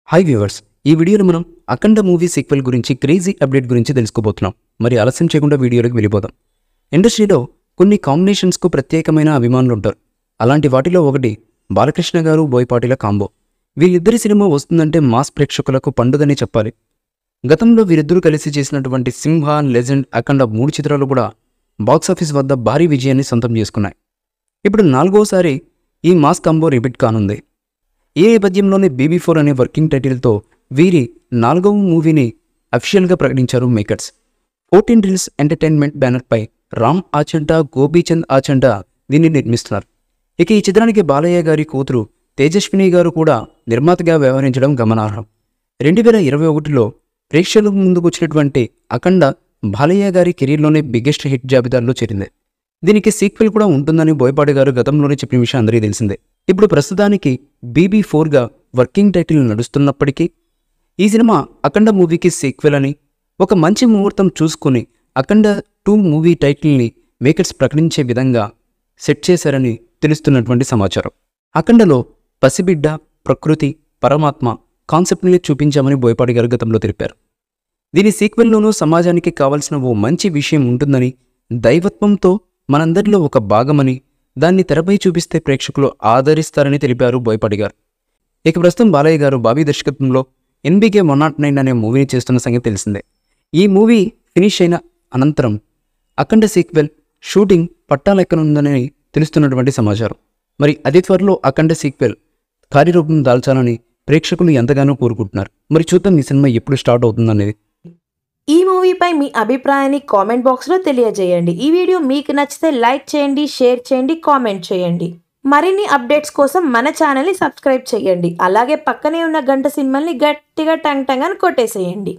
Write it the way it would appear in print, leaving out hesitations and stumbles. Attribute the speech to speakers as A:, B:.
A: Hi viewers, ఈ వీడియోలో మనం అఖండ మూవీ సీక్వెల్ గురించి క్రేజీ అప్డేట్ గురించి తెలుసుకోబోతున్నాం. మరి ఆలస్యం చేయకుండా వీడియోలోకి వెళ్ళిపోదాం. ఇండస్ట్రీలో కొన్ని కాంబినేషన్స్కు ప్రత్యేకమైన అభిమానులు ఉంటారు. అలాంటి వాటిలో ఒకటి బాలకృష్ణ గారు బోయపాటిల కాంబో. వీరిద్దరి సినిమా వస్తుందంటే మాస్ ప్రేక్షకులకు పండుగనే చెప్పాలి. గతంలో వీరిద్దరూ కలిసి చేసినటువంటి సింహ, లెజెండ్, అఖండ 3 చిత్రాలు కూడా బాక్సాఫీస్ వద్ద భారీ విజయాన్ని సొంతం చేసుకున్నాయి. ఇప్పుడు 4వసారి ఈ మాస్ కాంబో రిపీట్ కానుంది. ఈ నేపథ్యంలోనే BB4 అనే వర్కింగ్ టైటిల్తో వీరి 4వ మూవీని అఫీషియల్గా ప్రకటించారు మేకర్స్. 14 రీల్స్ ఎంటర్టైన్మెంట్ బ్యానర్పై రామ్ ఆచంటా, గోపీచంద్ ఆచంటా దీన్ని నిర్మిస్తున్నారు. ఇక ఈ చిత్రానికి బాలయ్య గారి కూతురు తేజస్విని గారు కూడా నిర్మాతగా వ్యవహరించడం గమనార్హం. 2021లో ప్రేక్షకుల ముందుకు వచ్చినటువంటి అఖండ బాలయ్య గారి కెరీర్లోనే బిగ్గెస్ట్ హిట్ జాబితాలో చేరింది. దీనికి సీక్వెల్ కూడా ఉంటుందని బోయపాటి గారు గతంలోనే చెప్పిన విషయం అందరికీ తెలిసిందే. ఇప్పుడు ప్రస్తుతానికి BB4గా వర్కింగ్ టైటిల్ నడుస్తున్నప్పటికీ ఈ సినిమా అఖండ మూవీకి సీక్వెల్ అని, ఒక మంచి ముహూర్తం చూసుకుని అఖండ 2 మూవీ టైటిల్ని మేకర్స్ ప్రకటించే విధంగా సెట్ చేశారని తెలుస్తున్నటువంటి సమాచారం. అఖండలో పసిబిడ్డ, ప్రకృతి, పరమాత్మ కాన్సెప్ట్ని చూపించామని బోయపాటి గారు గతంలో తెలిపారు. దీని సీక్వెల్లోనూ సమాజానికి కావాల్సిన ఓ మంచి విషయం ఉంటుందని, దైవత్వంతో మనందరిలో ఒక భాగమని, దాన్ని తెరపై చూపిస్తే ప్రేక్షకులు ఆదరిస్తారని తెలిపారు బోయపాటి గారు. ఇక ప్రస్తుతం బాలయ్య గారు బాబీ దర్శకత్వంలో NBK 109 అనే మూవీని చేస్తున్న సంగతి తెలిసిందే. ఈ మూవీ ఫినిష్ అయిన అనంతరం అఖండ సీక్వెల్ షూటింగ్ పట్టాలెక్కనుందని తెలుస్తున్నటువంటి సమాచారం. మరి అతి త్వరలో అఖండ సీక్వెల్ కార్యరూపం దాల్చాలని ప్రేక్షకులు ఎంతగానో కోరుకుంటున్నారు. మరి చూద్దాం ఈ సినిమా ఎప్పుడు స్టార్ట్ అవుతుందనేది.
B: ఈ మూవీపై మీ అభిప్రాయాన్ని కామెంట్ బాక్స్లో తెలియజేయండి. ఈ వీడియో మీకు నచ్చితే లైక్ చేయండి, షేర్ చేయండి, కామెంట్ చేయండి. మరిన్ని అప్డేట్స్ కోసం మన ఛానల్ని సబ్స్క్రైబ్ చేయండి. అలాగే పక్కనే ఉన్న గంట సింబల్ని గట్టిగా టంగ్ టంగ్ అని కొట్టేసేయండి.